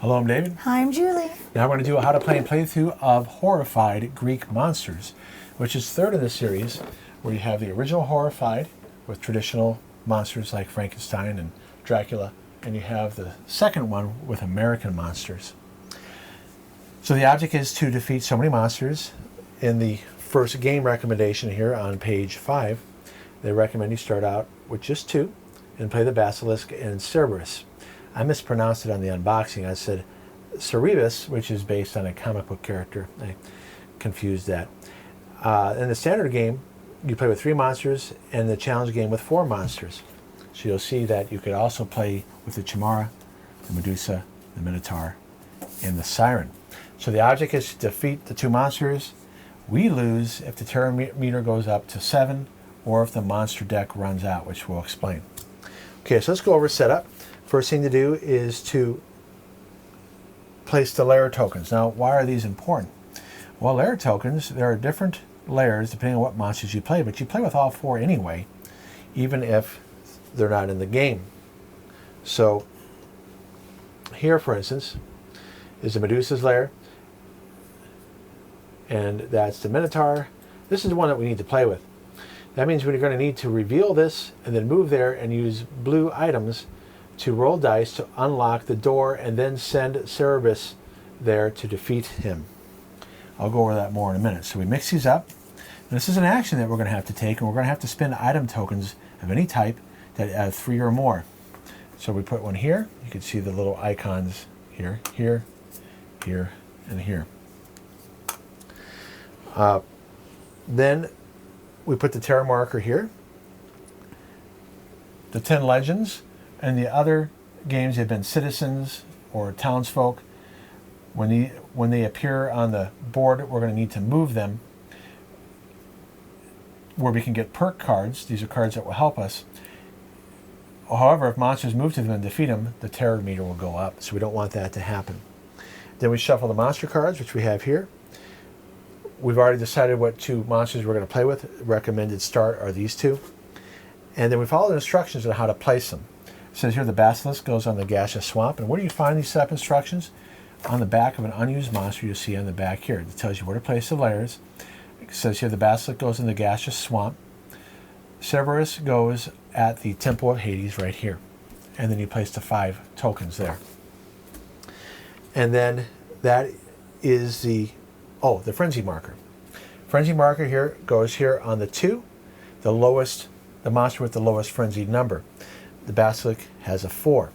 Hello, I'm David. Hi, I'm Julie. Now we're going to do a how to play and playthrough of Horrified Greek Monsters, which is third in the series, where you have the original Horrified with traditional monsters like Frankenstein and Dracula, and you have the second one with American monsters. So the object is to defeat so many monsters. In the first game recommendation here on page 5, they recommend you start out with just 2 and play the Basilisk and Cerberus. I mispronounced it on the unboxing. I said Cerberus, which is based on a comic book character. I confused that. In the standard game, you play with 3 monsters, and the challenge game with 4 monsters. So you'll see that you could also play with the Chimera, the Medusa, the Minotaur, and the Siren. So the object is to defeat the 2 monsters. We lose if the terror meter goes up to 7, or if the monster deck runs out, which we'll explain. Okay, so let's go over setup. First thing to do is to place the lair tokens. Now, why are these important? Well, lair tokens, there are different lairs depending on what monsters you play, but you play with all 4 anyway, even if they're not in the game. So here, for instance, is the Medusa's lair, and that's the Minotaur. This is the one that we need to play with. That means we're going to need to reveal this and then move there and use blue items to roll dice to unlock the door and then send Cerberus there to defeat him. I'll go over that more in a minute. So we mix these up. And this is an action that we're going to have to take, and we're going to have to spend item tokens of any type that have 3 or more. So we put one here. You can see the little icons here, here, here, and here. Then we put the terror marker here. The 10 legends and the other games have been citizens or townsfolk. When they appear on the board, we're going to need to move them where we can get perk cards. These are cards that will help us. However, if monsters move to them and defeat them, the terror meter will go up, so we don't want that to happen. Then we shuffle the monster cards, which we have here. We've already decided what 2 monsters we're going to play with. Recommended start are these 2. And then we follow the instructions on how to place them. It says here the Basilisk goes on the gaseous swamp. And where do you find these setup instructions? On the back of an unused monster you'll see on the back here. It tells you where to place the lairs. It says here the Basilisk goes in the gaseous swamp. Cerberus goes at the Temple of Hades right here. And then you place the 5 tokens there. And then that is the frenzy marker. Frenzy marker here goes here on the 2, the monster with the lowest frenzied number. The Basilisk has a 4.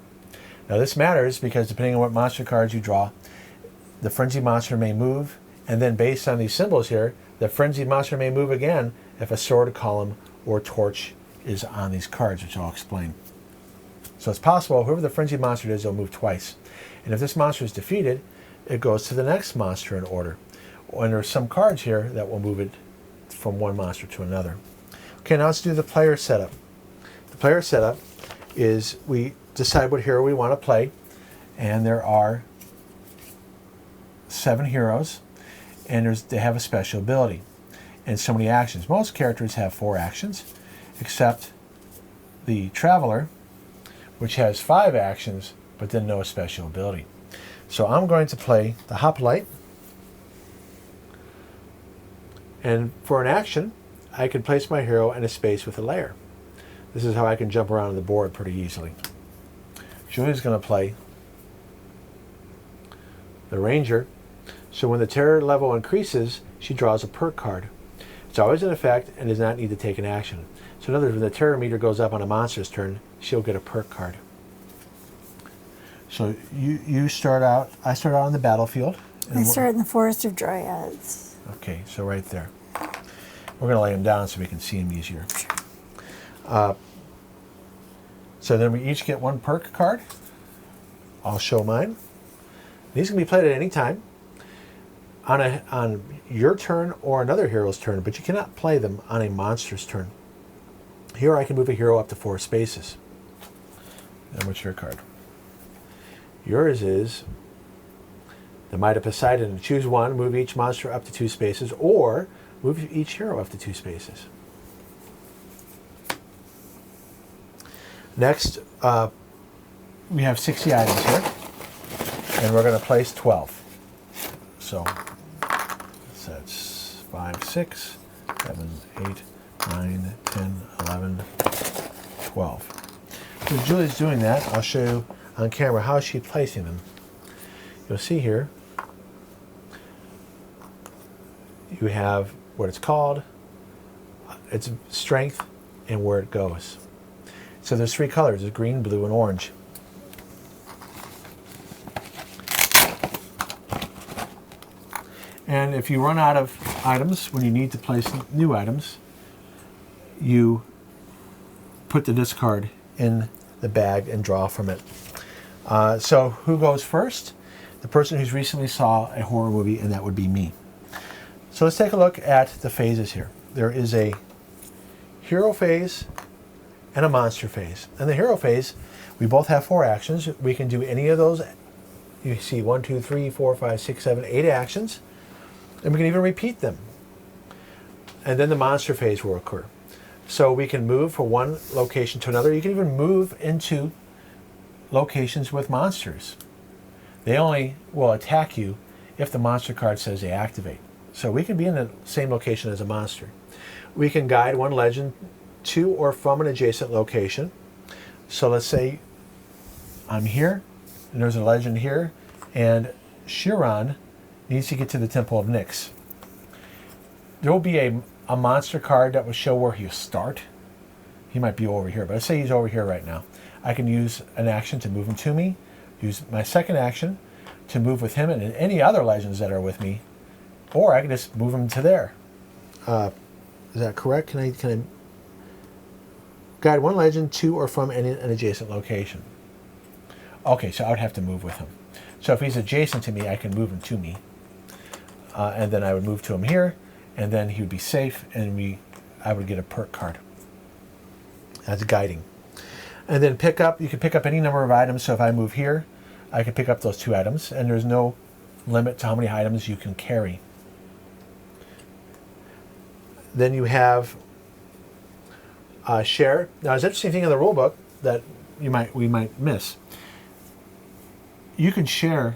Now this matters because depending on what monster cards you draw, the frenzied monster may move, and then based on these symbols here, the frenzied monster may move again if a sword, column, or torch is on these cards, which I'll explain. So it's possible whoever the frenzied monster is, will move twice. And if this monster is defeated, it goes to the next monster in order. And there are some cards here that will move it from one monster to another. Okay, now let's do the player setup. The player setup is we decide what hero we want to play, and there are 7 heroes, and they have a special ability and so many actions. Most characters have 4 actions, except the Traveler, which has 5 actions, but then no special ability. So I'm going to play the Hoplite, and for an action, I can place my hero in a space with a lair. This is how I can jump around the board pretty easily. Julie's going to play the Ranger. So when the terror level increases, she draws a perk card. It's always in effect and does not need to take an action. So in other words, when the terror meter goes up on a monster's turn, she'll get a perk card. So you start out, I start out on the battlefield. I start in the Forest of Dryads. Okay, so right there. We're going to lay them down so we can see them easier. So then we each get 1 perk card. I'll show mine. These can be played at any time on your turn or another hero's turn, but you cannot play them on a monster's turn. Here I can move a hero up to 4 spaces. And what's your card? Yours is the Might of Poseidon. Choose 1, move each monster up to 2 spaces, or move each hero up to 2 spaces. Next, we have 60 items here. And we're going to place 12. So that's 5, 6, 7, 8, 9, 10, 11, 12. So Julie's doing that. I'll show you on camera how she's placing them. You'll see here, you have what it's called, its strength, and where it goes. So there's 3 colors, there's green, blue, and orange. And if you run out of items, when you need to place new items, you put the discard in the bag and draw from it. So who goes first? The person who's recently saw a horror movie, and that would be me. So let's take a look at the phases here. There is a hero phase and a monster phase. In the hero phase, we both have 4 actions. We can do any of those. You see 1, 2, 3, 4, 5, 6, 7, 8 actions. And we can even repeat them. And then the monster phase will occur. So we can move from one location to another. You can even move into locations with monsters. They only will attack you if the monster card says they activate. So we can be in the same location as a monster. We can guide one legend to or from an adjacent location. So let's say I'm here, and there's a legend here, and Chiron needs to get to the Temple of Nyx. There will be a monster card that will show where he'll start. He might be over here, but let's say he's over here right now. I can use an action to move him to me, use my second action to move with him and any other legends that are with me, or I can just move him to there. Is that correct? Can I guide one legend to or from an adjacent location? Okay, so I would have to move with him. So if he's adjacent to me, I can move him to me. And then I would move to him here, and then he would be safe, and I would get a perk card. That's guiding. And then you can pick up any number of items. So if I move here, I can pick up those 2 items, and there's no limit to how many items you can carry. Then you have share. Now, there's an interesting thing in the rule book that we might miss. You can share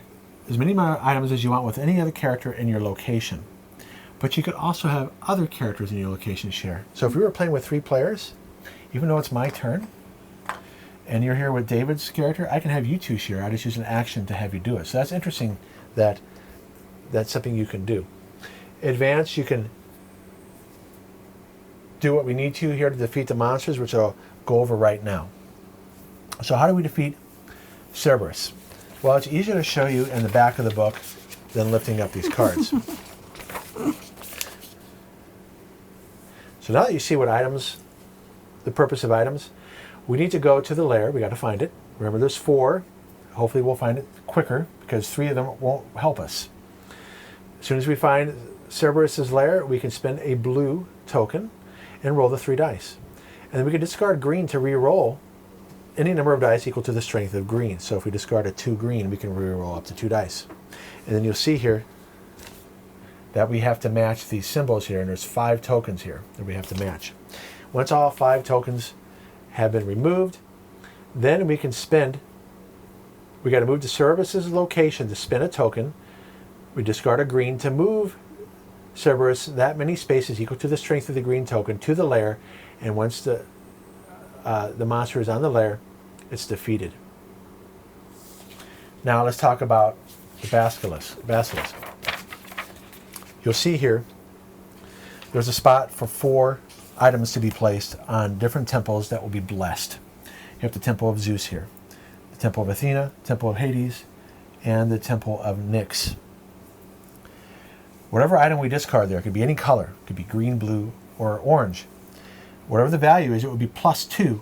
as many items as you want with any other character in your location, but you could also have other characters in your location share. So if we were playing with 3 players, even though it's my turn, and you're here with David's character, I can have you 2 share. I just use an action to have you do it. So that's interesting that that's something you can do. Advance, you can do what we need to here to defeat the monsters, which I'll go over right now. So how do we defeat Cerberus? Well, it's easier to show you in the back of the book than lifting up these cards. So now that you see what items, the purpose of items, we need to go to the lair. We got to find it. Remember, there's 4. Hopefully we'll find it quicker because 3 of them won't help us. As soon as we find Cerberus's lair, we can spend a blue token and roll the 3 dice. And then we can discard green to re-roll any number of dice equal to the strength of green. So if we discard a 2 green, we can re-roll up to 2 dice. And then you'll see here that we have to match these symbols here, and there's 5 tokens here that we have to match. Once all 5 tokens have been removed, then we can we got to move to Cerberus's location to spend a token. We discard a green to move Cerberus that many spaces equal to the strength of the green token to the lair, and once the monster is on the lair, it's defeated. Now let's talk about the basilisk. You'll see here there's a spot for 4 items to be placed on different temples that will be blessed. You have the Temple of Zeus here, the Temple of Athena, Temple of Hades, and the Temple of Nyx. Whatever item we discard there, it could be any color, it could be green, blue, or orange. Whatever the value is, it would be +2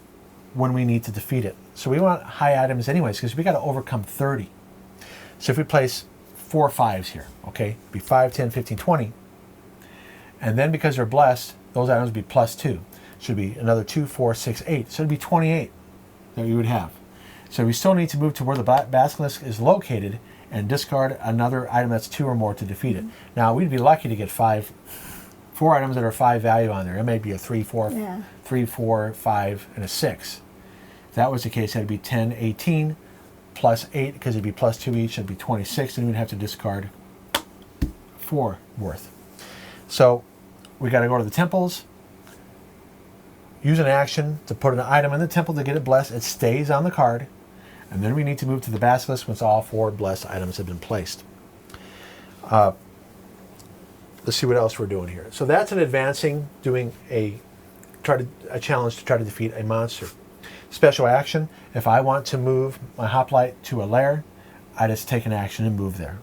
when we need to defeat it. So we want high items anyways, because we got to overcome 30. So if we place 4 5s here, okay, it'd be 5, 10, 15, 20. And then because they're blessed, those items would be +2. Should be another 2, 4, 6, 8. So it'd be 28 that we would have. So we still need to move to where the basilisk is located and discard another item that's 2 or more to defeat it. Now we'd be lucky to get 4 items that are 5 value on there. It may be a 3, 4, 5, and a 6. If that was the case, that'd be 10, 18, plus 8 because it'd be plus 2 each. It'd be 26, and we'd have to discard 4 worth. So we got to go to the temples, use an action to put an item in the temple to get it blessed. It stays on the card. And then we need to move to the basilisk once all 4 blessed items have been placed. Let's see what else we're doing here. So that's an advancing, doing a challenge to try to defeat a monster. Special action, if I want to move my hoplite to a lair, I just take an action and move there.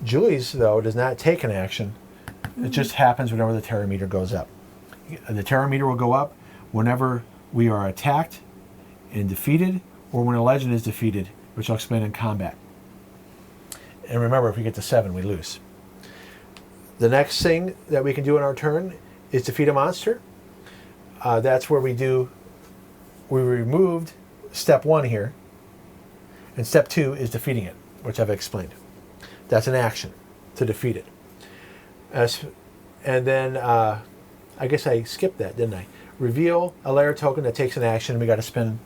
Julie's, though, does not take an action. It just happens whenever the terror meter goes up. The terror meter will go up whenever we are attacked and defeated, or when a legend is defeated, which I'll explain in combat. And remember, if we get to 7, we lose. The next thing that we can do in our turn is defeat a monster. That's where we removed step 1 here, and step 2 is defeating it, which I've explained. That's an action to defeat it. And then, I guess I skipped that, didn't I? Reveal a lair token that takes an action. We got to spend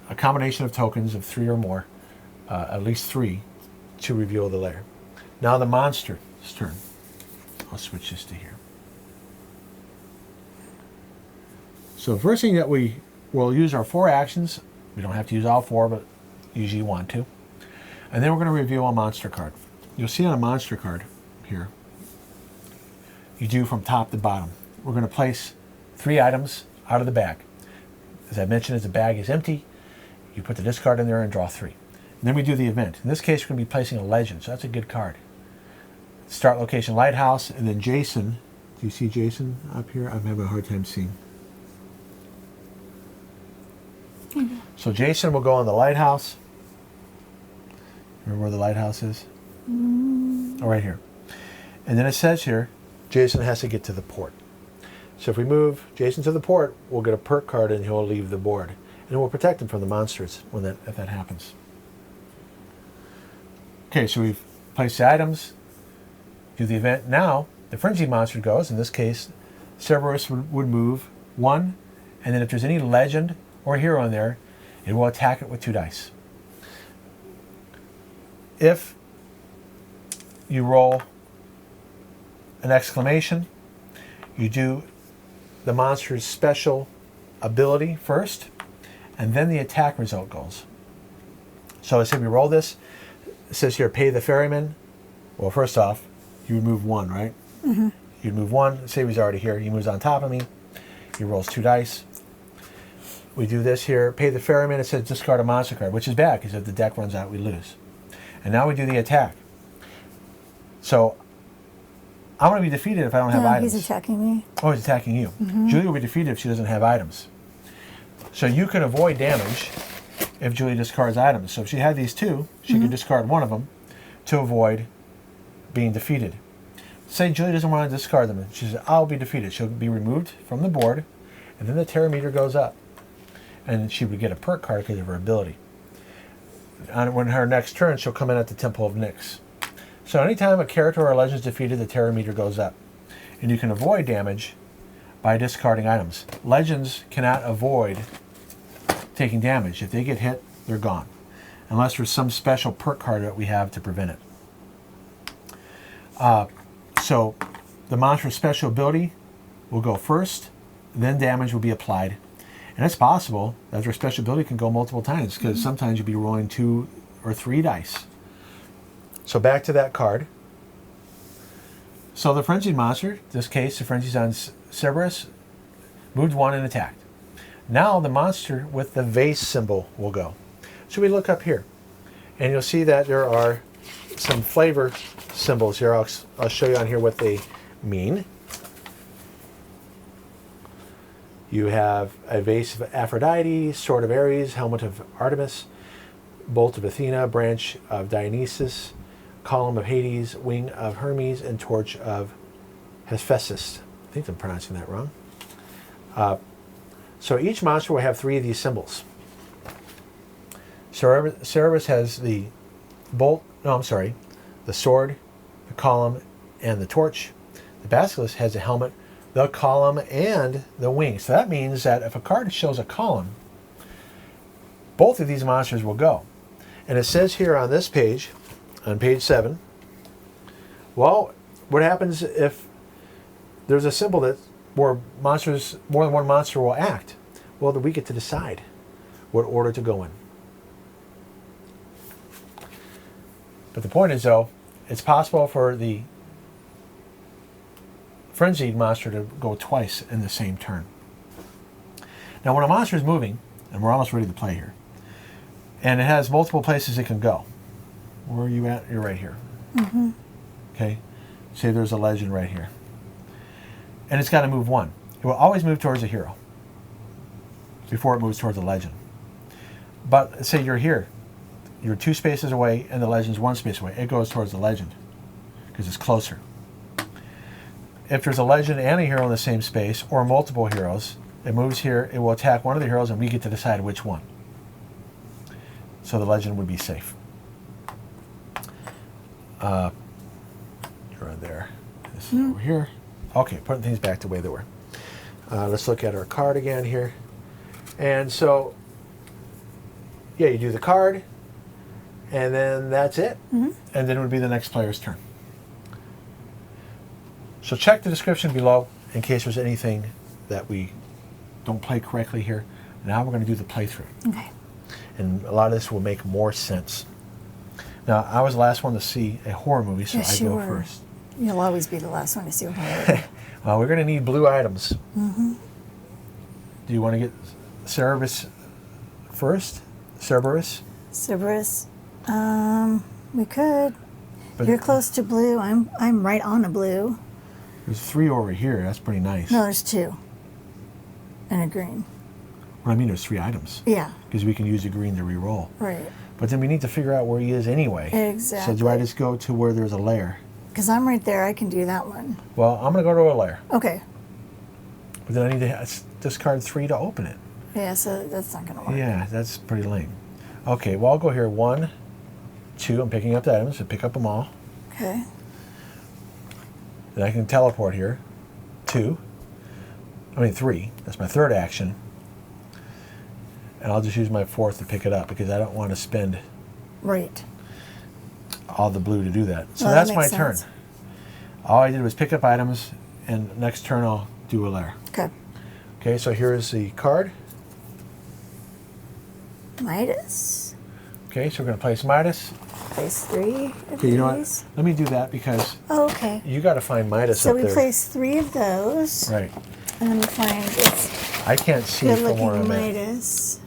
a combination of tokens of 3 or more, at least 3, to reveal the lair. Now the monster's turn. I'll switch this to here. So the first thing that we will use our 4 actions. We don't have to use all 4, but usually you want to. And then we're going to reveal a monster card. You'll see on a monster card here, you do from top to bottom. We're going to place 3 items out of the bag. As I mentioned, as the bag is empty, you put the discard in there and draw 3. And then we do the event. In this case, we're going to be placing a legend, so that's a good card. Start location lighthouse, and then Jason. Do you see Jason up here? I'm having a hard time seeing. Mm-hmm. So Jason will go on the lighthouse. Remember where the lighthouse is? Oh, right here. And then it says here, Jason has to get to the port. So if we move Jason to the port, we'll get a perk card and he'll leave the board. And we'll protect him from the monsters if that happens. Okay, so we've placed the items, do the event. Now, the frenzied monster goes. In this case, Cerberus would move 1, and then if there's any legend or hero in there, it will attack it with 2 dice. If you roll an exclamation, you do the monster's special ability first, and then the attack result goes. So let's say we roll this. It says here, pay the ferryman. Well, first off, you would move 1, right? Mm-hmm. You'd move 1. Say he's already here. He moves on top of me. He rolls 2 dice. We do this here. Pay the ferryman. It says discard a monster card, which is bad because if the deck runs out, we lose. And now we do the attack. So I'm going to be defeated if I don't have items. He's attacking me. Oh, he's attacking you. Mm-hmm. Julie will be defeated if she doesn't have items. So you can avoid damage if Julie discards items. So if she had these 2, she could discard one of them to avoid being defeated. Say Julie doesn't want to discard them. She says, I'll be defeated. She'll be removed from the board, and then the terror meter goes up. And she would get a perk card because of her ability. When her next turn, she'll come in at the Temple of Nyx. So anytime a character or a legend is defeated, the terror meter goes up. And you can avoid damage by discarding items. Legends cannot avoid taking damage. If they get hit, they're gone. Unless there's some special perk card that we have to prevent it. So the monster's special ability will go first, then damage will be applied. And it's possible that their special ability can go multiple times because sometimes you'll be rolling 2 or 3 dice. So back to that card. So the frenzied monster, in this case the frenzy's on Cerberus, moved 1 and attacked. Now the monster with the vase symbol will go. So we look up here and you'll see that there are some flavor symbols here. I'll show you on here what they mean. You have a vase of Aphrodite, sword of Ares, helmet of Artemis, bolt of Athena, branch of Dionysus, column of Hades, wing of Hermes, and torch of Hephaestus. I think I'm pronouncing that wrong. So each monster will have 3 of these symbols. Cerberus has the the sword, the column, and the torch. The basilisk has the helmet, the column, and the wing. So that means that if a card shows a column, both of these monsters will go. And it says here on this page, on page 7, well, what happens if there's a symbol that where monsters, more than one monster will act? Well, we get to decide what order to go in. But the point is, though, it's possible for the frenzied monster to go twice in the same turn. Now, when a monster is moving, and we're almost ready to play here, and it has multiple places it can go. Where are you at? You're right here. Mm-hmm. Okay? Say there's a legend right here. And it's got to move one. It will always move towards a hero before it moves towards a legend. But say you're here. You're 2 spaces away, and the legend's 1 space away. It goes towards the legend because it's closer. If there's a legend and a hero in the same space, or multiple heroes, it moves here, it will attack one of the heroes, and we get to decide which one. So the legend would be safe. You're there. This is over here. Okay, putting things back the way they were. Let's look at our card again here. And so, yeah, you do the card, and then that's it. And then it would be the next player's turn. So check the description below in case there's anything that we don't play correctly here. Now we're going to do the playthrough. Okay. And a lot of this will make more sense. Now, I was the last one to see a horror movie, so Yes, I you go were. first. You'll always be the last one to see a horror. Well, we're going to need blue items. Do you want to get Cerberus first? Cerberus? Cerberus. We could. But You're close to blue. I'm right on a blue. there's 3 over here. That's pretty nice. No, there's 2. And a green. What I mean, there's 3 items. Yeah. Because we can use the green to re-roll. Right. But then we need to figure out where he is anyway. Exactly. So do I just go to where there's a lair? Because I'm right there. I can do that one. Well, I'm going to go to a lair. Okay. But then I need to discard 3 to open it. Yeah, so that's not going to work. Yeah, that's pretty lame. Okay, well, I'll go here. 1, 2. I'm picking up the items. So pick up them all. Okay. Then I can teleport here. 3. That's my 3rd action. And I'll just use my 4th to pick it up because I don't want to spend Right. all the blue to do that. So Well, that that's my makes turn. sense. All I did was pick up items, and next turn I'll do a lair. Okay. Okay, so here's the card. Midas. Okay, so we're going to place Midas. Place 3 of Okay, you know what? these. Let me do that because Oh, okay. you got to find Midas So up we there. place 3 of those. Right. And then we find this I can't see good from where looking I'm at. Midas.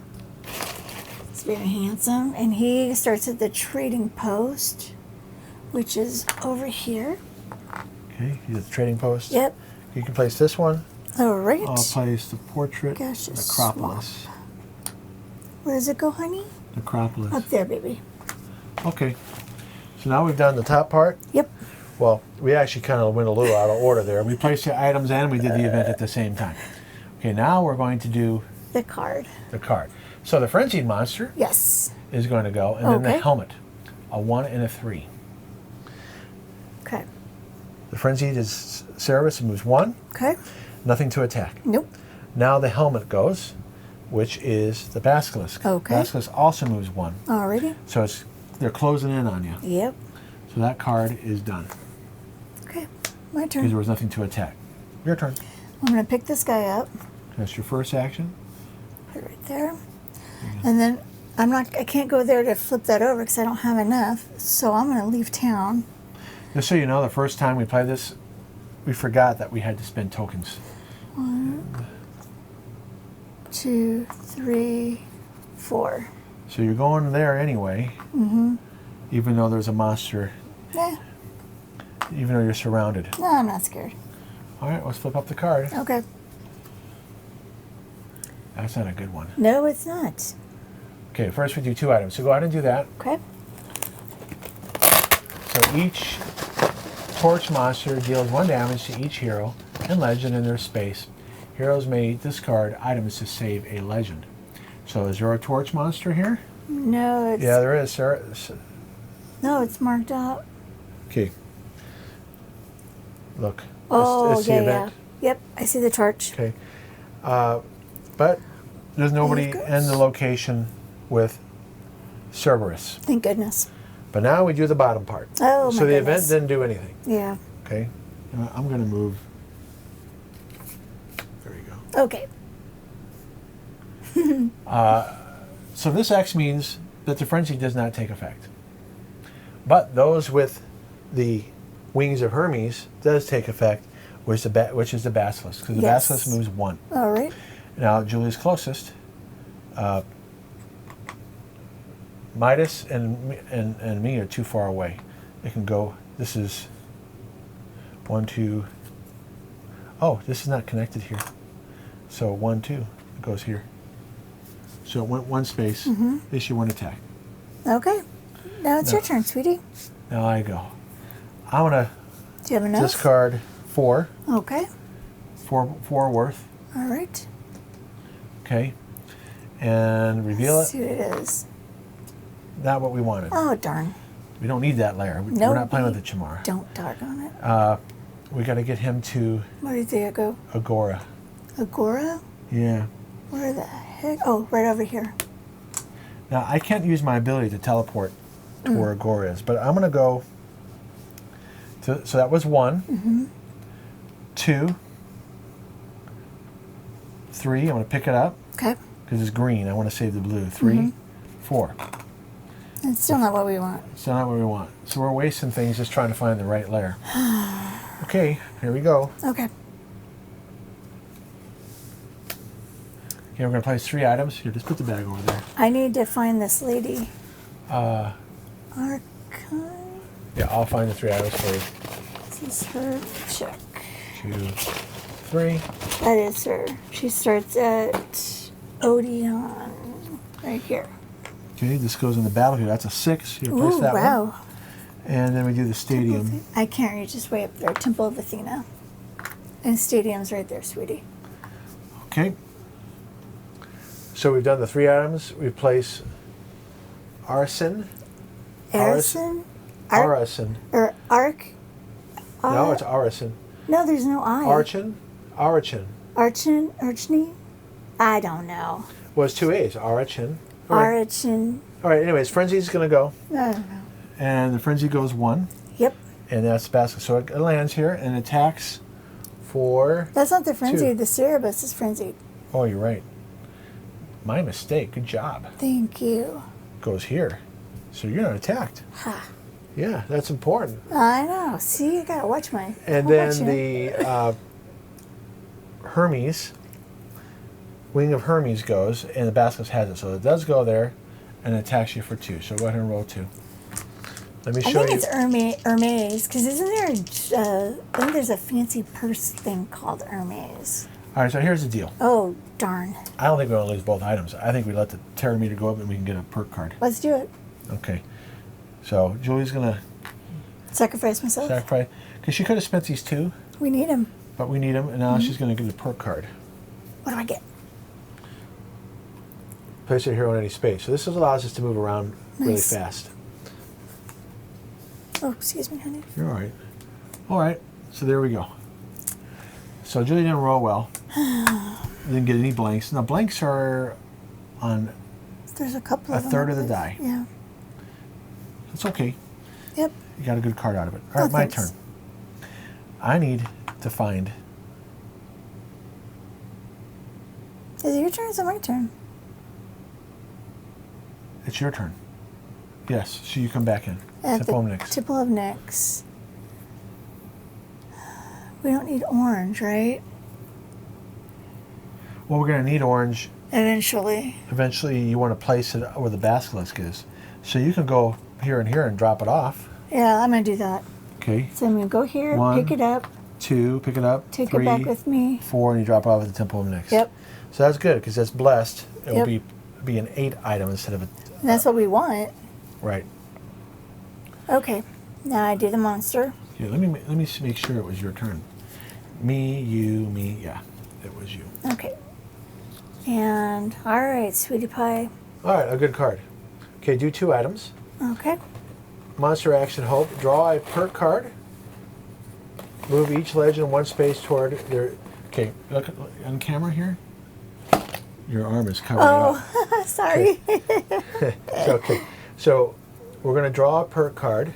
It's very handsome. And he starts at the trading post, which is over here. Okay, he's at the trading post. Yep. You can place this one. All right. I'll place the portrait. Gosh, it's Necropolis. Where does it go, honey? Necropolis. Up there, baby. Okay. So now we've done the top part. Yep. Well, we actually kind of went a little out of order there. We placed the items and we did the event at the same time. Okay, now we're going to do The card. the card. So the frenzied monster Yes. is going to go, and then the Okay. helmet. A 1 and a 3. Okay. The frenzied is Cerberus, it moves 1. Okay. Nothing to attack. Nope. Now the helmet goes, which is the basilisk. Okay. Basilisk also moves 1. Alrighty. So they're closing in on you. Yep. So that card is done Okay. My because turn. there was nothing to attack. Your turn. I'm going to pick this guy up. That's your first action. Put it right there. And then I can't go there to flip that over because I don't have enough. So I'm going to leave town. Just so you know, the first time we played this, we forgot that we had to spend tokens. 1, 2, 3, 4. So you're going there anyway, even though there's a monster, Yeah. even though you're surrounded. No, I'm not scared. All right, let's flip up the card. Okay. That's not a good one. No, it's not. Okay, first we do 2 items. So go ahead and do that. Okay. So each torch monster deals 1 damage to each hero and legend in their space. Heroes may discard items to save a legend. So is there a torch monster here? No, it's Yeah, there is, sir. no, it's marked out. Okay. Look. Oh, it's the yeah, event. yeah. Yep, I see the torch. Okay. But there's nobody There it in the goes. location with Cerberus. Thank goodness. But now we do the bottom part. Oh, so my the goodness. event didn't do anything. Yeah. Okay. I'm going to move. There you go. Okay. So this X means that the frenzy does not take effect. But those with the wings of Hermes does take effect, which is the basilisk, because the Yes. basilisk moves 1. All right. Now Julie's closest. Midas and me are too far away. It can go. This is 1, 2. Oh, this is not connected here. So 1, 2. It goes here. So it went 1 space. Issue 1 attack. Okay. Now it's No. your turn, sweetie. Now I go. I'm gonna Do you have enough? discard 4. Okay. 4 worth. All right. Okay. And reveal Let's it. see what it is. Not what we wanted. Oh, darn. We don't need that lair. No, We're not playing we with the Chimera. Don't doggone it. We got to get him to Where did they go? Agora. Agora? Yeah. Where the heck? Oh, right over here. Now I can't use my ability to teleport to where Agora is, but I'm gonna go. So that was 1, 2, 3. I'm gonna pick it up Okay. because it's green. I want to save the blue. 3, 4. It's still not what we want. It's not what we want. So we're wasting things just trying to find the right lair. Okay, here we go. Okay. Okay, we're gonna place 3 items. Here, just put the bag over there. I need to find this lady. Uh, Archon. yeah, I'll find the 3 items for you. This is her. Check. 2, 3. That is her. She starts at Odeon. Right here. Okay, this goes in the battlefield. That's a 6. You place Ooh, that wow. one. And then we do the stadium. I can't reach. It's way up there. Temple of Athena. And stadium's right there, sweetie. Okay. So we've done the 3 items. We place Arson. Arison? Arison. Or Arc? No, it's Arison. No, there's no I. Archin? Archin. Archny? I don't know. Well, it's 2 A's. Archin. All right. Archin. All right, anyways, Frenzy's going to go. I don't know. And the Frenzy goes 1. Yep. And that's the basket. So it lands here and attacks for... That's not the frenzy. 2. The Cerberus is frenzied. Oh, you're right. My mistake. Good job. Thank you. Goes here. So you're not attacked. Ha. Yeah, that's important. I know. See, you gotta watch my. And I'm then watching. the Hermes, wing of Hermes goes, and the basilisk has it. So it does go there and attacks you for 2. So go ahead and roll 2. Let me I show think you. it's Hermes, because isn't there? I think there's a fancy purse thing called Hermes. All right, so here's the deal. Oh darn! I don't think we're going to lose both items. I think we let the terror meter go up and we can get a perk card. Let's do it. Okay. So Julie's going to Sacrifice myself. sacrifice. Because she could have spent these 2, We need him. but we need them, and now she's going to get a perk card. What do I get? Place it here on any space. So this allows us to move around really Nice. fast. Oh, excuse me, honey. You're all right. All right. So there we go. So Julie didn't roll well. Didn't get any blanks. Now blanks are on There's a couple a of them. third of the die. Yeah. It's okay. Yep. You got a good card out of it. All right, Oh, my thanks. turn. I need to find. Is it your turn or is it my turn? It's your turn. Yes. So you come back in. At Step the home next. Temple of Nyx. We don't need orange, right? Well, we're going to need orange. Eventually. Eventually, you want to place it where the basilisk is. So you can go here and here and drop it off. Yeah, I'm gonna do that. Okay. So I'm gonna go here, 1, pick it up, 2, pick it up. take 3, it back with me. 4, and you drop it off at the Temple of Nyx. Yep. So that's good because that's blessed. It will Yep. be an 8 item instead of a. And that's what we want. Right. Okay. Now I do the monster. Yeah. Let me make sure it was your turn. Me, you, me. Yeah, it was you. Okay. And all right, sweetie pie. All right, a good card. Okay, do 2 items. Okay. Monster action hope. Draw a perk card. Move each legend 1 space toward their. Okay, look on camera here. Your arm is covered up. Oh, sorry. It's okay. So we're going to draw a perk card.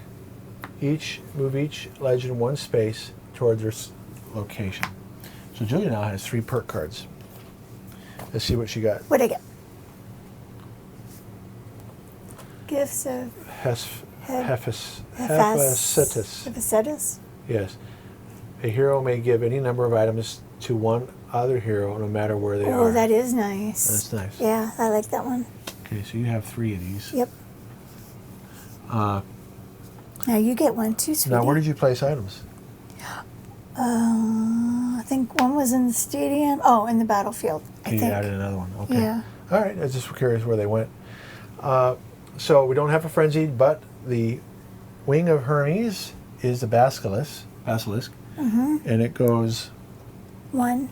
Move each legend one space towards their location. So Julia now has 3 perk cards. Let's see what she got. What'd I get? Gifts of Hephaestus. Yes. A hero may give any number of items to one other hero, no matter where they are. Oh, that is nice. That's nice. Yeah, I like that one. Okay, so you have 3 of these. Yep. Now you get one too, sweetie. Now, where did you place items? I think one was in the stadium. Oh, in the battlefield. I You think. added another one. Okay. Yeah. All right. I was just curious where they went. So we don't have a frenzied, but the wing of Hermes is the basilisk, and it goes 1.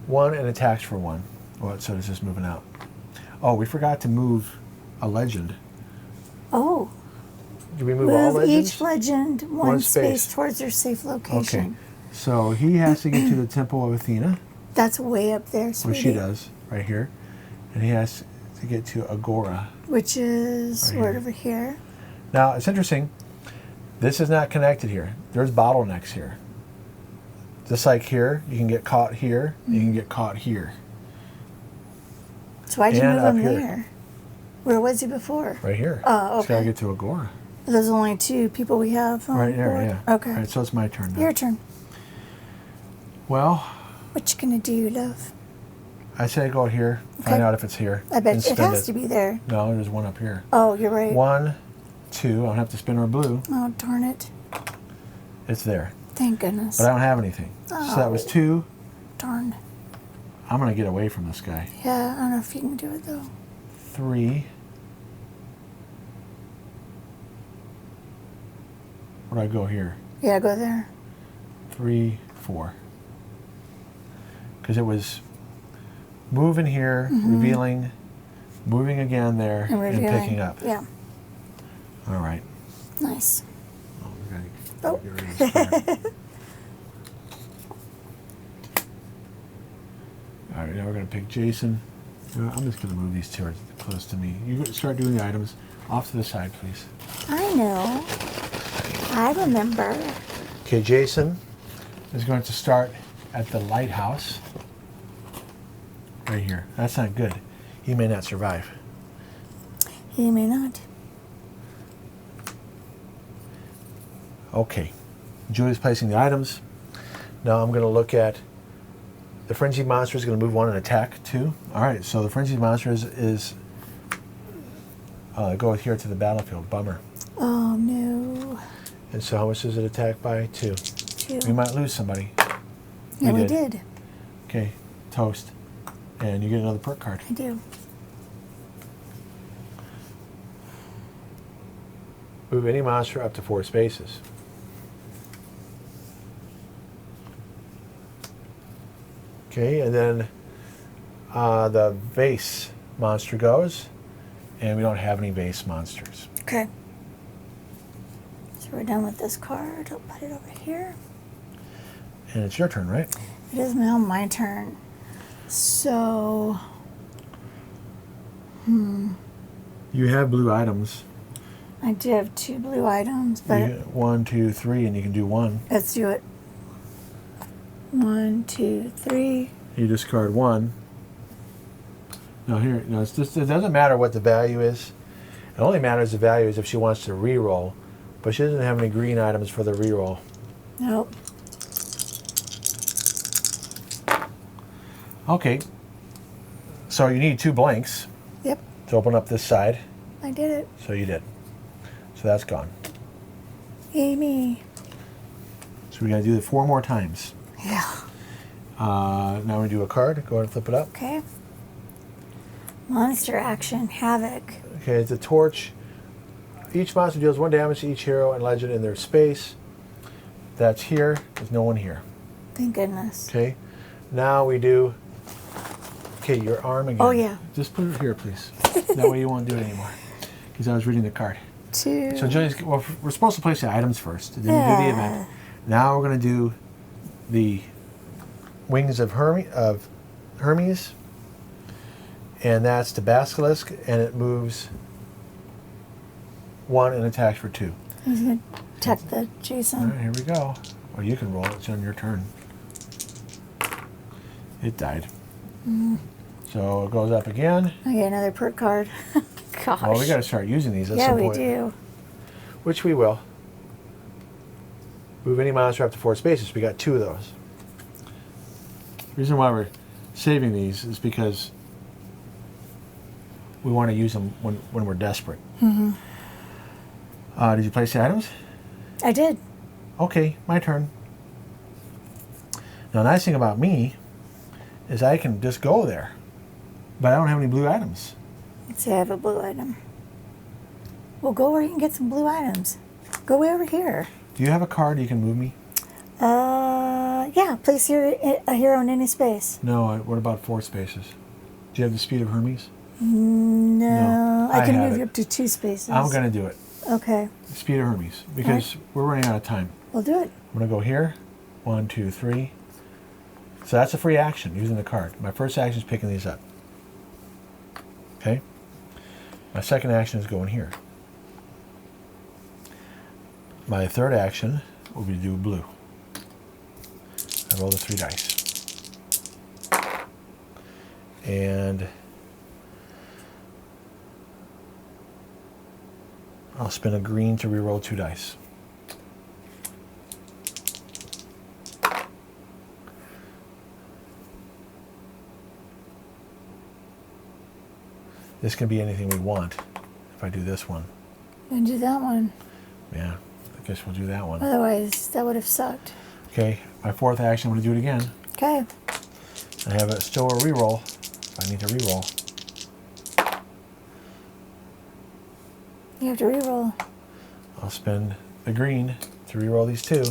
1 and attacks for 1. Well, so it's just moving out. Oh, we forgot to move a legend. Oh. Did we move all Move legends? each legend one space towards their safe location. Okay. So he has to get to the Temple of Athena, That's way up there, sweetie. which she does right here, and he has to get to Agora. Which is Right right here. over here. Now, it's interesting. This is not connected here. There's bottlenecks here. Just like here, you can get caught here, you can get caught here. So why'd you And move up him here. there? Where was he before? Right here. Oh, Just gotta okay. get to Agora. There's only 2 people we have on Right there, board. yeah. Okay. All right, so it's my turn now. Your turn. Well, What you gonna do, love? I say go here, find Okay. out if it's here. I bet and it spin has to be there. No, there's one up here. Oh, you're right. 1, 2, I don't have to spin or blue. Oh, darn it. It's there. Thank goodness. But I don't have anything. So that was 2. Darn. I'm gonna get away from this guy. Yeah, I don't know if you can do it though. 3. Where do I go here? Yeah, go there. 3, 4. Because it was moving here, revealing, moving again there, And and revealing. picking up. Yeah. All right. Nice. Oh, we gotta Oh. get rid of this card. All right, now we're going to pick Jason. I'm just going to move these 2 close to me. You start doing the items. Off to the side, please. I know. I remember. Okay, Jason is going to start at the lighthouse. Right here. That's not good. He may not survive. He may not. Okay. Julie's placing the items. Now I'm going to look at the frenzied monster is going to move 1 and attack 2. All right, so the frenzied monster is go here to the battlefield. Bummer. Oh, no. And so how much does it attack by? 2. 2. We might lose somebody. Yeah, we did. Okay, toast. And you get another perk card. I do. Move any monster up to 4 spaces. Okay, and then the vase monster goes, and we don't have any vase monsters. Okay. So we're done with this card. I'll put it over here. And it's your turn, right? It is now my turn. So, You have blue items. I do have 2 blue items, but You get 1, 2, 3, and you can do 1. let's do it. 1, 2, 3. You discard 1. No, here, no, it's just, it doesn't matter what the value is. It only matters the value is if she wants to re-roll, but she doesn't have any green items for the re-roll. Nope. Okay, so you need 2 blanks Yep, to open up this side. I did it. So you did. So that's gone. Yay me. So we got to do it 4 more times. Yeah. Now we do a card. Go ahead and flip it up. Okay. Monster action, Havoc. Okay, it's a torch. Each monster deals 1 damage to each hero and legend in their space. That's here. There's no one here. Thank goodness. Okay. Now we do. Okay, your arm again. Oh, yeah. Just put it here, please. That way you won't do it anymore. Because I was reading the card. 2. So Julie's, well, we're supposed to place the items first, then we do the event. Now we're going to do the wings of Hermes, and that's the basilisk, and it moves 1 and attacks for 2. He's going to attack the All Jason. right, here we go. Well, you can roll it. It's on your turn. It died. So it goes up again. I get another perk card. Gosh. Well, we got to start using these at yeah, some we point. do. Which we will. Move any monster up to 4 spaces. We got 2 of those. The reason why we're saving these is because we want to use them when we're desperate. Mm-hmm. Did you place the items? I did. Okay, my turn. Now, the nice thing about me is I can just go there, but I don't have any blue items. Let's say I have a blue item. Well, go where you can get some blue items. Go way over here. Do you have a card you can move me? Yeah, place a hero in any space. No, what about 4 spaces? Do you have the speed of Hermes? No, I can have move it. you up to 2 spaces. I'm going to do it. Okay, Speed of Hermes, because we're running out of time. we'll do it. I'm going to go here. 1, 2, 3. So that's a free action, using the card. My first action is picking these up. Okay? My second action is going here. My third action will be to do blue. I roll the 3 dice. And I'll spin a green to reroll 2 dice. This can be anything we want if I do this one. And do that one. Yeah, I guess we'll do that one. Otherwise, that would have sucked. Okay, my fourth action, I'm going to do it again. Okay. I have still a reroll if I need to reroll. You have to reroll. I'll spend the green to reroll these 2.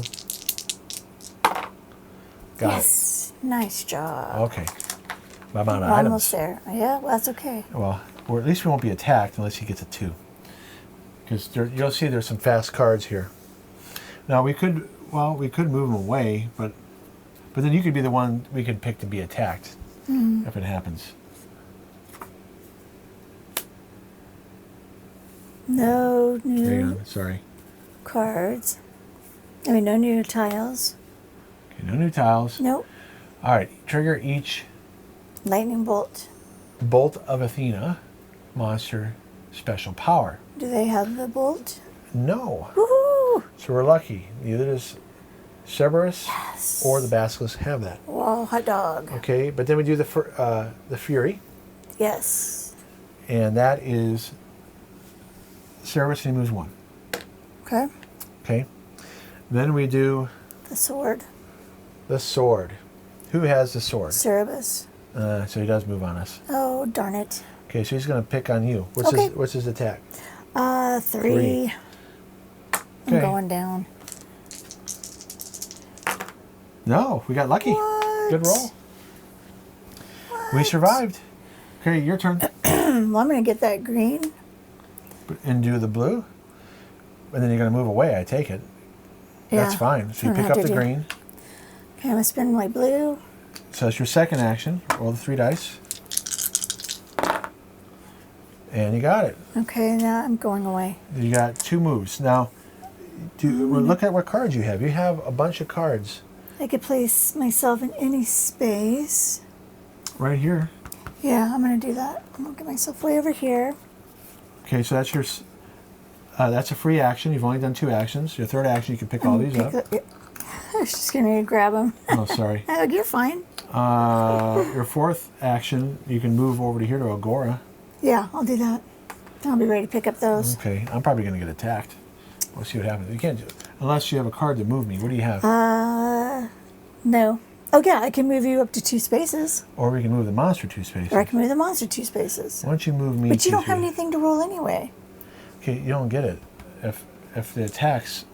Got Yes. Nice it. job. Okay. I'm out of We're items. almost there. Yeah, well, that's okay. Well, or at least we won't be attacked unless he gets a 2. Because you'll see there's some fast cards here. Now we could move them away, but then you could be the one we could pick to be attacked if it happens. No Hang new on, sorry. cards. I mean, no new tiles. Okay, no new tiles. Nope. All right, trigger each Lightning bolt. Bolt of Athena monster special power. Do they have the bolt? No. Woohoo! So we're lucky. Either does Cerberus Yes. or the Basilisk have that. Wow, hot dog. Okay, but then we do the Fury, Yes. and that is Cerberus, and he moves 1. Okay. Okay. Then we do The sword. the sword. Who has the sword? Cerberus. So he does move on us. Oh, darn it. Okay, so he's going to pick on you. What's Okay. what's his attack? 3. I'm Okay. going down. No, we got lucky. What? Good roll. We survived. Okay, your turn. Well, I'm going to get that green. And do the blue. And then you're going to move away, I take it. That's Yeah. fine. So you Don't pick have up to the do- green. Okay, I'm going to spin my blue. So that's your second action. Roll the 3 dice. And you got it. Okay, now I'm going away. You got 2 moves. Now, well, look at what cards you have. You have a bunch of cards I could place myself in any space. right here. Yeah, I'm going to do that. I'm going to get myself way over here. Okay, so that's your. That's a free action. You've only done 2 actions. Your third action, you can pick all these up. I was just going to grab them. Oh, sorry. Oh, you're fine. Your fourth action, you can move over to here to Agora. Yeah, I'll do that. I'll be ready to pick up those. Okay, I'm probably going to get attacked. We'll see what happens. You can't do it unless you have a card to move me. What do you have? No. Oh, yeah, I can move you up to 2 spaces. Or we can move the monster 2 spaces. Or I can move the monster 2 spaces. Why don't you move me? But you don't have 2 spaces? anything to roll anyway. Okay, you don't get it. If the attacks,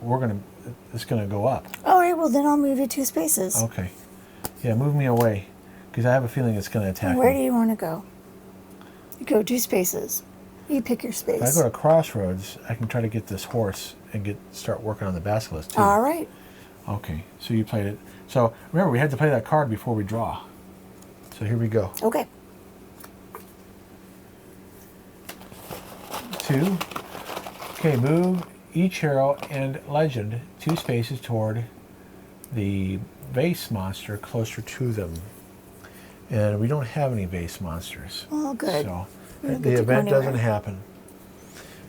it's gonna go up. All right, well, then I'll move you 2 spaces. Okay. Yeah, move me away, because I have a feeling it's gonna attack Where me. do you want to go? You go 2 spaces. You pick your space. If I go to Crossroads, I can try to get this horse and start working on the basilisk too. All right. Okay, so you played it. So remember, we had to play that card before we draw. So here we go. Okay. 2. Okay, move each hero and legend 2 spaces toward the base monster closer to them. And we don't have any base monsters. Oh, good. So We don't the get to go event doesn't anywhere. happen.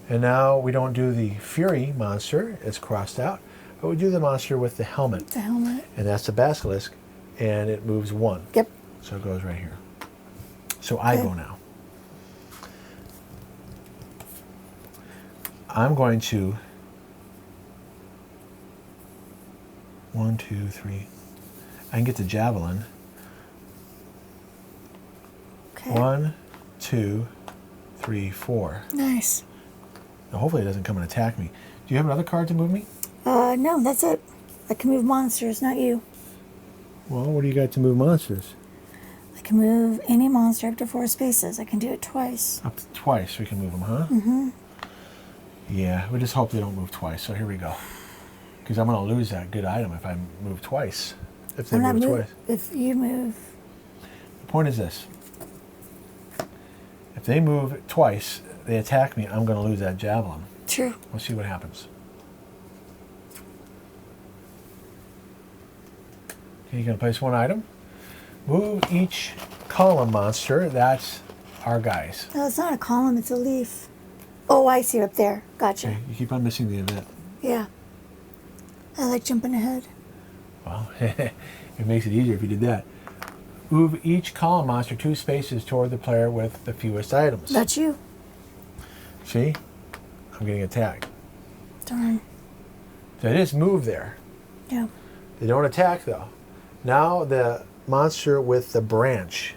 And now we don't do the Fury monster, it's crossed out, but we do the monster with the helmet. The helmet. And that's the basilisk, and it moves 1. Yep. So it goes right here. So I go now. I'm going to 1, 2, 3. I can get the javelin. Okay. 1, 2, 3, 4. Nice. Now, hopefully it doesn't come and attack me. Do you have another card to move me? No, that's it. I can move monsters, not you. Well, what do you got to move monsters? I can move any monster up to 4 spaces. I can do it twice. Up to twice we can move them, huh? Mm-hmm. Yeah, we just hope they don't move twice. So here we go. Because I'm going to lose that good item if I move twice. If they move twice. If you move. The point is this. If they move twice, they attack me, I'm going to lose that javelin. True. We'll see what happens. Okay, you're going to place 1 item. Move each column monster. That's our guys. No, it's not a column, it's a leaf. Oh, I see up there. Gotcha. Okay, you keep on missing the event. Yeah. I like jumping ahead. Well, it makes it easier if you did that. Move each column monster 2 spaces toward the player with the fewest items. That's you. See? I'm getting attacked. Darn. So it is move there. Yeah. They don't attack though. Now the monster with the branch.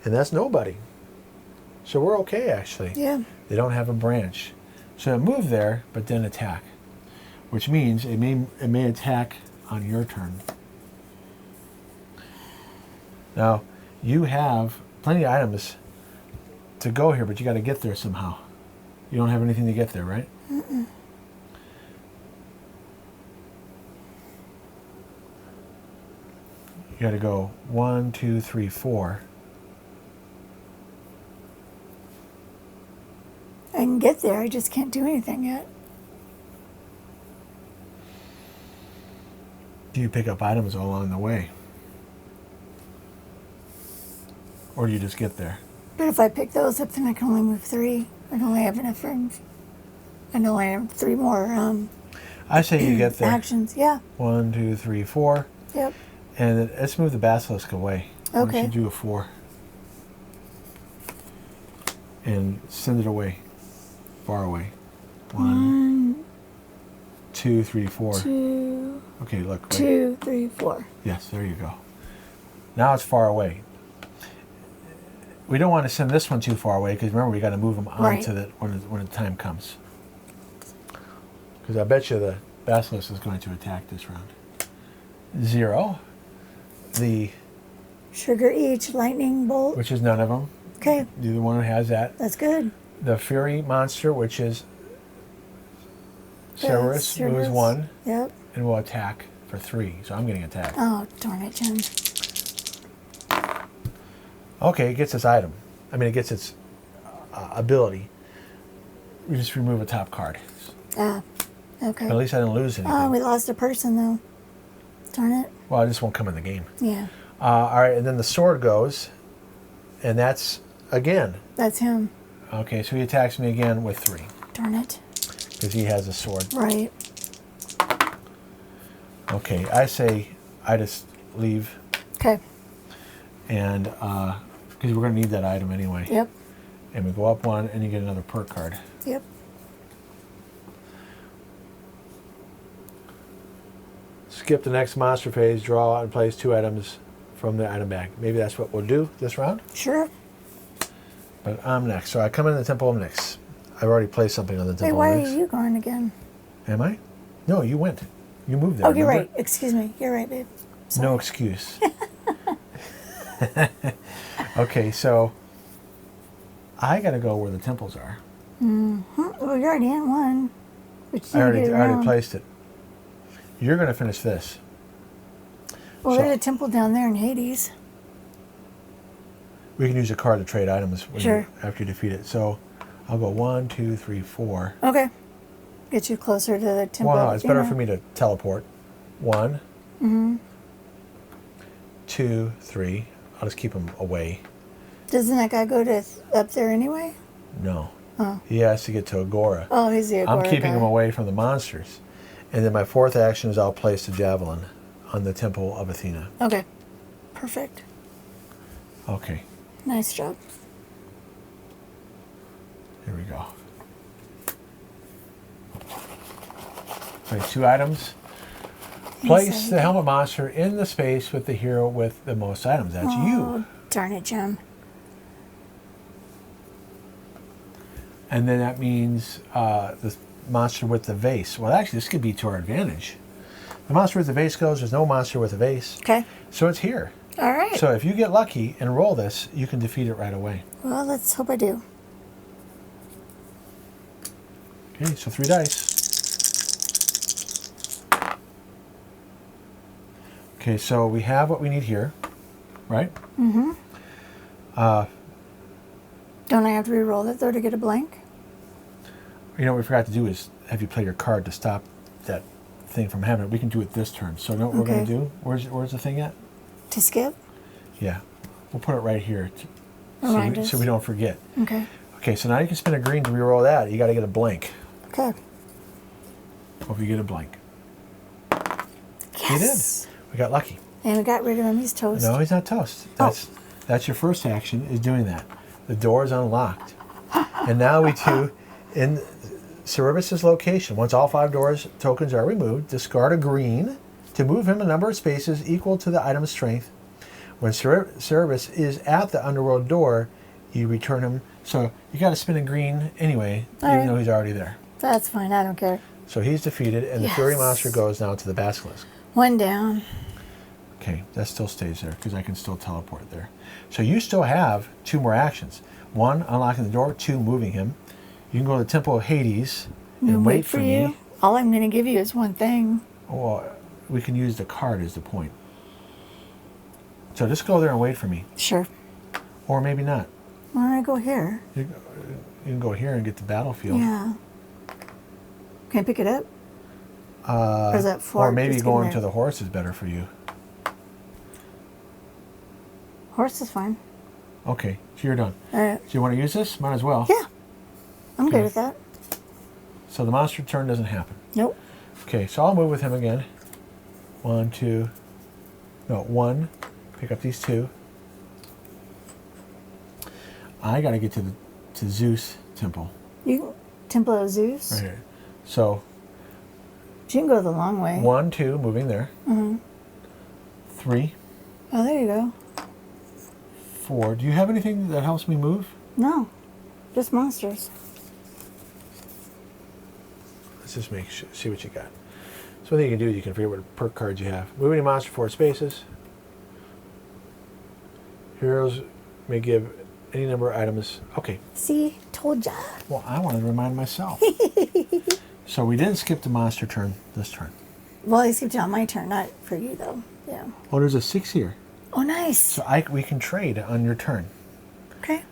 And that's nobody. So we're okay actually. Yeah. They don't have a branch. So it move there, but then attack. Which means it may attack on your turn. Now, you have plenty of items to go here, but you got to get there somehow. You don't have anything to get there, right? Mm-mm. You got to go 1, 2, 3, 4. I can get there, I just can't do anything yet. Do you pick up items all along the way? Or do you just get there? But if I pick those up, then I can only move 3. I can only have enough room. I know I have 3 more I say you get there. actions. Yeah. 1, 2, 3, 4. Yep. And then let's move the basilisk away. Why Okay. don't you do a 4? And send it away. Far away. 1, 2, 3, 4. 2, Okay, look. Right. 2, 3, 4. Yes, there you go. Now it's far away. We don't want to send this one too far away because remember we got to move them on Right. to the when the time comes. Because I bet you the basilisk is going to attack this round. 0. The Sugar each, lightning bolt. which is none of them. Okay, You're the one who has that. that's good. The Fury monster, which is Cerberus, moves Cerberus. 1 Yep. and will attack for 3. So I'm getting attacked. Oh, darn it, Jen. Okay, it gets its item. I mean, it gets its ability. We just remove a top card. Ah, okay. At least I didn't lose anything. Oh, we lost a person, though. Darn it. Well, it just won't come in the game. Yeah, All right, and then the sword goes, and that's again. that's him. Okay, so he attacks me again with 3 Darn it. because he has a sword. Right. Okay, I say I just leave, Okay. and because we're going to need that item anyway. Yep. And we go up 1, and you get another perk card. Yep. Skip the next monster phase, draw and place 2 items from the item bag. Maybe that's what we'll do this round. Sure. But I'm next. So I come in the Temple of Nyx. I've already placed something on the Wait, Temple why of are Nyx. you going again? Am I? No, you went. You moved there. Oh, you're remember? right. Excuse me. You're right, babe. Sorry. No excuse. Okay, so I got to go where the temples are. Well, you're already in one. But you I already, didn't get I already around. placed it. You're going to finish this. Well, so- there's a temple down there in Hades. We can use a card to trade items when Sure. after you defeat it. So I'll go 1, 2, 3, 4. Okay. Get you closer to the temple. Well, no, it's better for me to teleport. 1, Mm-hmm. 2, 3. I'll just keep him away. Doesn't that guy go to up there anyway? No. Oh. He has to get to Agora. Oh, he's the Agora I'm keeping guy. him away from the monsters. And then my fourth action is I'll place the javelin on the Temple of Athena. Okay. Perfect. Okay. Nice job. Here we go. Right, 2 items. Place the helmet monster in the space with the hero with the most items. That's you. Darn it, Jim. And then that means the monster with the vase. Well, actually, this could be to our advantage. The monster with the vase goes, there's no monster with a vase. Okay. So it's here. All right. So if you get lucky and roll this, you can defeat it right away. Well, let's hope I do. Okay, so 3 dice. Okay, so we have what we need here, right? Mm-hmm. Don't I have to re-roll it, though, to get a blank? You know what we forgot to do is have you play your card to stop that thing from happening. We can do it this turn. So you know what we're going to do? Where's the thing at? To skip? Yeah. We'll put it right here Remind so us. we don't forget. Okay. Okay, so now you can spin a green to re-roll that. You got to get a blank. Okay. Hope you get a blank. Yes. You did. We got lucky. And we got rid of him. He's toast. No, he's not toast. That's your first action, is doing that. The door is unlocked. And now we do, in Cerberus' location, once all 5 doors tokens are removed, discard a green to move him a number of spaces equal to the item's strength. When Cerberus is at the Underworld Door, you return him. So you got to spin a green anyway, even though he's already there. That's fine. I don't care. So he's defeated, and the Fury Monster goes now to the Basilisk. 1 down. Okay, that still stays there because I can still teleport there. So you still have 2 more actions. 1, unlocking the door. 2, moving him. You can go to the Temple of Hades and wait for you. me. All I'm going to give you is one thing. Well, we can use the card as the point. So just go there and wait for me. Sure. Or maybe not. Why don't I go here? You can go here and get the battlefield. Yeah. Can I pick it up? Or is that far? Or maybe going to the horse is better for you. Horse is fine. Okay, so you're done. All right. Do you want to use this? Might as well. Yeah. I'm good with that. So the monster turn doesn't happen. Nope. Okay, so I'll move with him again. 1, 2. No, 1. Pick up these 2. I got to get to Zeus Temple. Temple of Zeus? Right here. So You can go the long way. 1, 2, moving there. Mm-hmm. 3, Oh, there you go. 4. Do you have anything that helps me move? No. Just monsters. Let's just see what you got. So one thing you can do is you can figure what perk cards you have. Move any monster 4 spaces. Heroes may give any number of items. Okay. See? Told ya. Well, I wanted to remind myself. So we didn't skip the monster turn this turn. Well, I skipped it on my turn, not for you, though. Yeah. Oh, there's a 6 here. Oh, nice. So we can trade on your turn. Okay.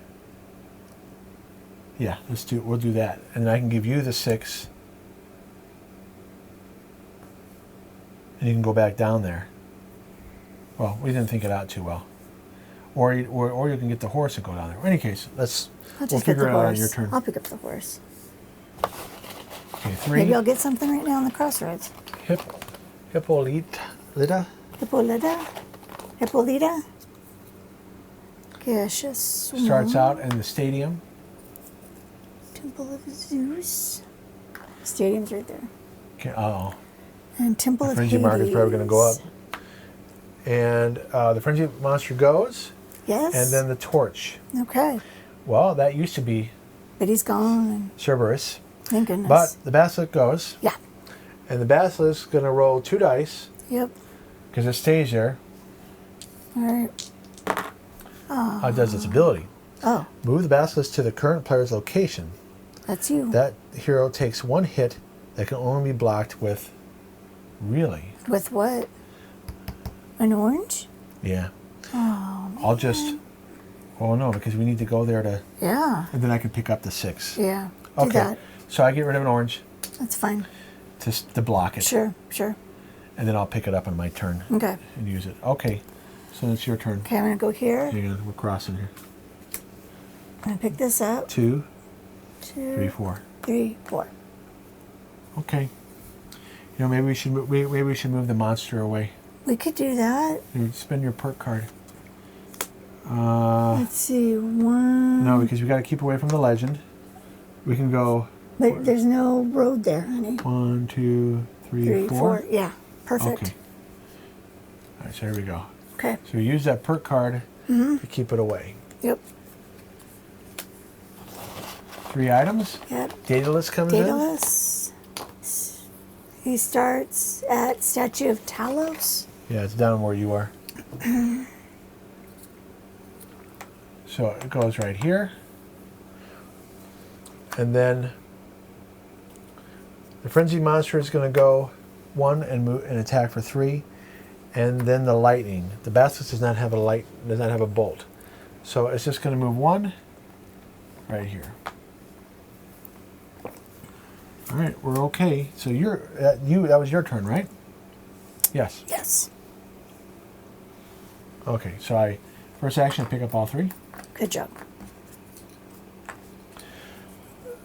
Yeah, we'll do that. And then I can give you the 6. And you can go back down there. Well, we didn't think it out too well. Or you can get the horse and go down there. In any case, we'll figure it out on your turn. I'll pick up the horse. Okay, 3. Maybe I'll get something right now on the crossroads. Hippolyta. Hippolyta? Gaseous. Starts out in the stadium. Temple of Zeus. Stadium's right there. Okay, uh-oh. And Temple The of frenzy Hades. mark is probably going to go up. And the frenzy monster goes. Yes. And then the torch. Okay. Well, that used to be But he's gone. Cerberus. Thank goodness. But the basilisk goes. Yeah. And the basilisk is going to roll 2 dice. Yep. Because it stays there. All right. How it does its ability. Oh, Move the basilisk to the current player's location. that's you. That hero takes 1 hit that can only be blocked with... Really? With what? An orange? Yeah. Oh, man. I'll just Oh no, because we need to go there to, Yeah. and then I can pick up the 6. Yeah. Do Okay, that. so I get rid of an orange That's fine. to block it. Sure. Sure. And then I'll pick it up on my turn Okay. and use it. Okay, so it's your turn. Okay, I'm gonna go here. Hang on, we're crossing here. I'm gonna pick this up. 2, 2, 3, 4. 3, 4. Okay. You know, maybe we should move the monster away. We could do that. You spend your perk card. Let's see. 1. No, because we got to keep away from the legend. We can go But there's no road there, honey. 1, 2, 3, 3, 4. 4. Yeah. Perfect. Okay. All right, so here we go. Okay. So we use that perk card to keep it away. Yep. 3 items. Yep. Daedalus comes in. Daedalus. He starts at Statue of Talos. Yeah, it's down where you are. So it goes right here. And then the frenzied monster is going to go 1 and move and attack for 3. And then the lightning. The basilisk does not have a bolt. So it's just going to move 1 right here. All right, we're okay. So that was your turn, right? Yes. Yes. Okay, so first action, I pick up all 3. Good job.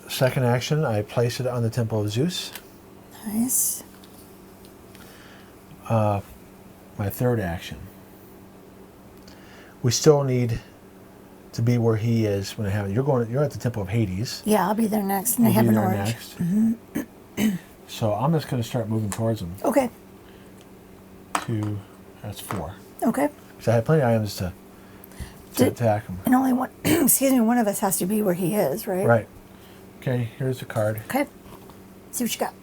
Second action, I place it on the Temple of Zeus. Nice. My third action. We still need to be where he is when I have it. You're at the Temple of Hades. Yeah, I'll be there next, and I We'll have be an there orange. next. So I'm just going to start moving towards him. Okay. That's 4. Okay. So I have plenty of items to attack him. And only one. Excuse me. One of us has to be where he is, right? Right. Okay, here's the card. Okay. See what you got.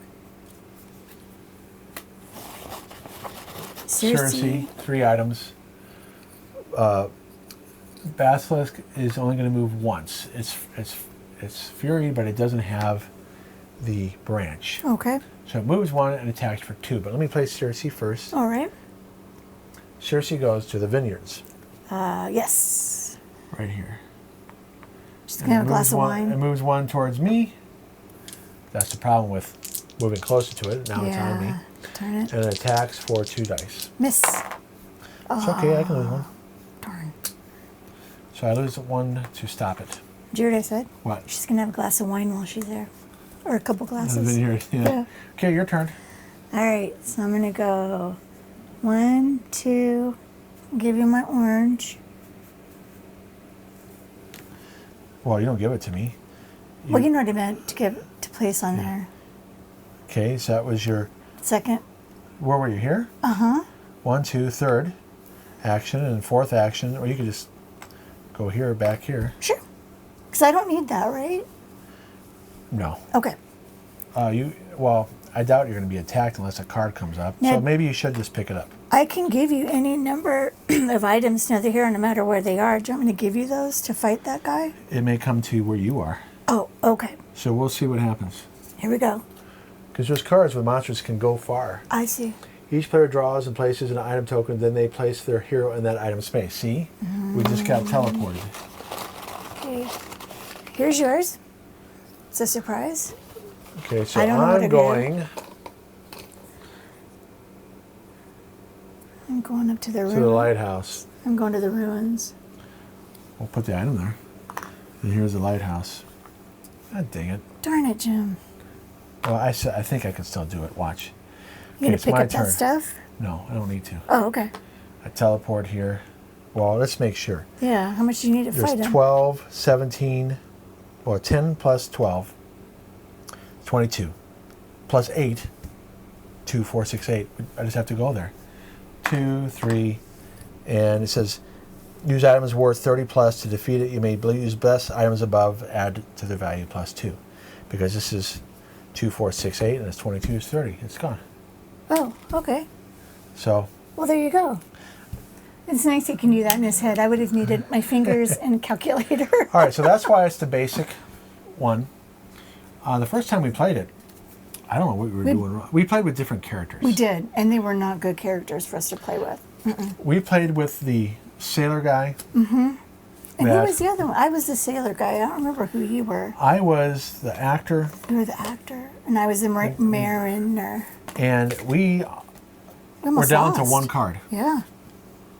Circe, 3 items. Basilisk is only going to move once. It's Fury, but it doesn't have the branch. Okay. So it moves 1 and attacks for 2. But let me play Circe first. All right. Circe goes to the vineyards. Yes. Right here. Just gonna have a glass of wine. It moves 1 towards me. That's the problem with moving closer to it. Now it's on me. Darn it. And it attacks for 2 dice. Miss. It's okay, I can lose 1. Darn. So I lose 1 to stop it. Did you hear what I said? What? She's gonna have a glass of wine while she's there. Or a couple The glasses. vineyard, yeah. Yeah. Okay, your turn. All right, so I'm gonna go 1, 2, give you my orange. Well, you don't give it to me. Well, you know what I meant to place on there. Okay, so that was your... Second. Where were you, here? Uh-huh. 1, 2, third action, and fourth action, or you could just go here, back here. Sure. Because I don't need that, right? No. Okay. Well, I doubt you're going to be attacked unless a card comes up. Now, so maybe you should just pick it up. I can give you any number of items now they're here, no matter where they are. Do you want me to give you those to fight that guy? It may come to where you are. Oh, okay. So we'll see what happens. Here we go. Because there's cards where monsters can go far. I see. Each player draws and places an item token, then they place their hero in that item space. See? We just got teleported. Okay. Here's yours. It's a surprise. Okay, so I don't know what I'm it going I'm going up to the to ruins. the lighthouse. I'm going to the ruins. We'll put the item there. And here's the lighthouse. God dang it. Darn it, Jim. Well, I think I can still do it. Watch. You gonna it's pick my up turn. that stuff? No, I don't need to. Oh, okay. I teleport here. Well, let's make sure. Yeah. How much do you need to fight There's him? 12, 17, well, 10 plus 12, 22, plus 8, 2, 4, 6, 8. I just have to go there. 2, 3, and it says, use items worth 30 plus to defeat it. You may use best items above, add to the value plus 2. Because this is 2, 4, 6, 8, and it's 22 is 30. It's gone. Oh, okay. So. Well, there you go. It's nice he can do that in his head. I would have needed my fingers and a calculator. All right, so that's why it's the basic one. The first time we played it, I don't know what we were doing wrong. We played with different characters. We did, and they were not good characters for us to play with. We played with the sailor guy. And who was the other one? I was the sailor guy. I don't remember who you were. I was the actor. You were the actor, and I was the mariner. And we were down to one card. Yeah.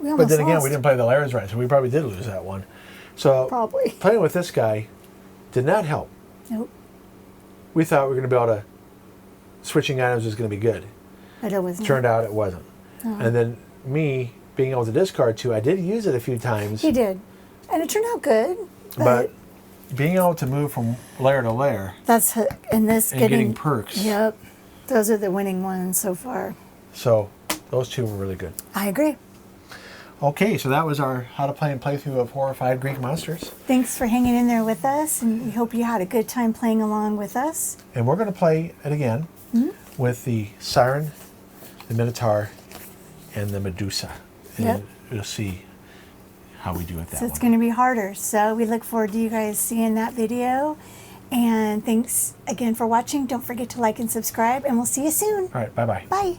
But then again, we didn't play the lairs right, so we probably did lose that one. So probably playing with this guy did not help. Nope. We thought we were going to be able to switching items was going to be good. But it wasn't. Turned out it wasn't. And then me being able to discard too, I did use it a few times. He did, and it turned out good. But being able to move from lair to lair. That's and getting perks. Yep, those are the winning ones so far. So those two were really good. I agree. Okay, so that was our how to play and playthrough of Horrified Greek Monsters. Thanks for hanging in there with us, and we hope you had a good time playing along with us. And we're going to play it again with the Siren, the Minotaur, and the Medusa. And you'll see how we do it that So it's going to be harder. So we look forward to you guys seeing that video. And thanks again for watching. Don't forget to like and subscribe, and we'll see you soon. All right, bye-bye. Bye.